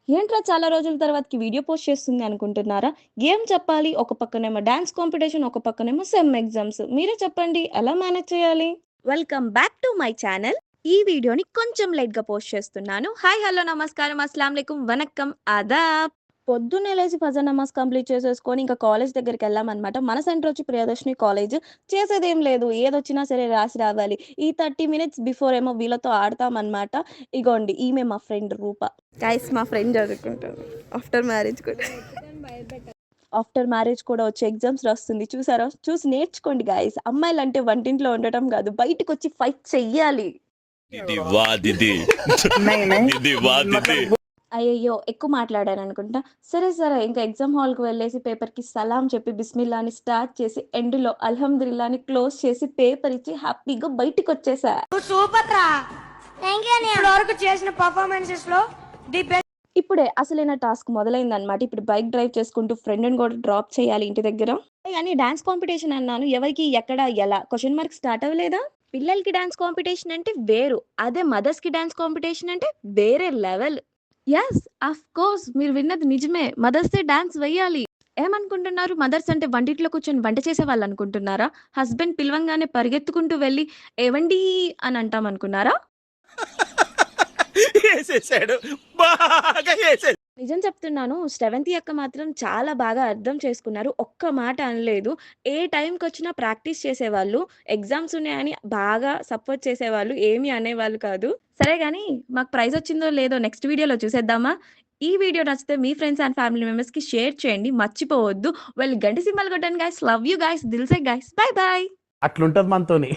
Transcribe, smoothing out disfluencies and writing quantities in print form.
ఏంట్రా చాలా రోజుల తర్వాతకి వీడియో పోస్ట్ చేస్తుంది అనుకుంటున్నారా? ఏం చెప్పాలి? ఒక పక్కనేమో డాన్స్ కాంపిటీషన్, ఒక పక్కనేమో సెమ్ ఎగ్జామ్స్. మీరే చెప్పండి ఎలా మేనేజ్ చేయాలి? Welcome back to my channel. ఈ వీడియోని కొంచెం లేట్‌గా పోస్ట్ చేస్తున్నాను. హాయ్, హలో, నమస్కారం, అస్సలాం అలైకుం, వనక్కం, ఆదాబ్. పొద్దున్నే లేసి ఫజర్ నమాజ్ కంప్లీట్ చేసేసుకొని ఇంకా కాలేజ్ దగ్గరికెళ్ళామనమాట. మన సెంటర్ వచ్చి ప్రియదర్శిని కాలేజ్. చేసేదేం లేదు. ఏదొచ్చినా సరే రాసి రావాలి. ఈ 30 మినిట్స్ బిఫోర్ ఏమో వీళ్ళతో ఆడతామనమాట. ఇగోండి ఈమె మా ఫ్రెండ్ రూప. గైస్ మా ఫ్రెండ్ చదువుకుంటారు. ఆఫ్టర్ మ్యారేజ్ కూడా ఆఫ్టర్ మ్యారేజ్ కూడా వచ్చి ఎగ్జామ్స్ రాస్తుంది. చూసారా? చూసి నేర్చుకోండి గైస్. అమ్మాయిలంటే వంటింట్లో ఉండటం కాదు, బయటకొచ్చి ఫైట్ చెయ్యాలి. दीदी वाह दीदी नहीं नहीं दीदी वाह दीदी అయ్యయ్యో! ఎక్కువ మాట్లాడాననుకుంటా. సరే ఇంకా ఎగ్జామ్ హాల్‌కి వెళ్ళేసి పేపర్‌కి సలాం చెప్పి బిస్మిల్లా అని స్టార్ట్ చేసి ఎండ్‌లో అల్హమ్దులిల్లా అని క్లోజ్ చేసి పేపర్ ఇచ్చి హ్యాపీగా బయటికొచ్చేసా. నువ్వు సూపర్ రా. Thank you. ఇప్పటి వరకు చేసిన పర్ఫార్మెన్సెస్ లో ది బెస్ట్. ఇప్పుడే అసలైన టాస్క్ మొదలైందనమాట. ఇప్పుడు బైక్ డ్రైవ్ చేసుకుంటూ ఫ్రెండ్‌ని కూడా డ్రాప్ చేయాలి ఇంటి దగ్గర. కానీ డాన్స్ కాంపిటీషన్ అన్నాను. ఎవరికి, ఎక్కడ, ఎలా? క్వెషన్ మార్క్ స్టార్ట్ అవ్వలేదా? పిల్లలకి డాన్స్ కాంపిటీషన్ అంటే వేరు. అదే మదర్స్‌కి డాన్స్ కాంపిటీషన్ అంటే వేరే లెవెల్. యెస్, ఆఫ్‌కోర్స్ మీరు విన్నది నిజమే. మదర్సే డాన్స్ వెయ్యాలి. ఏమనుకుంటున్నారు? మదర్స్ అంటే వంటింట్లో కూర్చొని వంట చేసేవాళ్ళనుకుంటున్నారా? హస్బెండ్ పిలవంగానే పరిగెత్తుకుంటూ వెళ్లి ఏవండీ అని అంటామనుకున్నారా? వేసేసాడు బాగా వేసేసాడు. నిజం చెప్తున్నాను. శ్రవంతి అక్క మాత్రం చాలా బాగా అర్థం చేసుకున్నారు. ఒక్క మాట అనలేదు. ఏ టైంకొచ్చినా ప్రాక్టీస్ చేసేవాళ్ళు. ఎగ్జామ్స్ ఉన్నాయని బాగా సపోర్ట్ చేసేవాళ్ళు. ఏమి అనేవాళ్ళు కాదు. సరే గాని మాకు ప్రైజ్ వచ్చిందో లేదో నెక్స్ట్ వీడియోలో చూసేద్దామా? ఈ వీడియో నచ్చితే మీ ఫ్రెండ్స్ అండ్ ఫ్యామిలీ మెంబర్స్‌కి షేర్ చేయండి. మర్చిపోవద్దు. వెళ్లి గంట సింబల్ కొట్టండి గైస్. Love you guys. దిల్ సే గైస్. Bye bye. అట్లుంటది మనతోని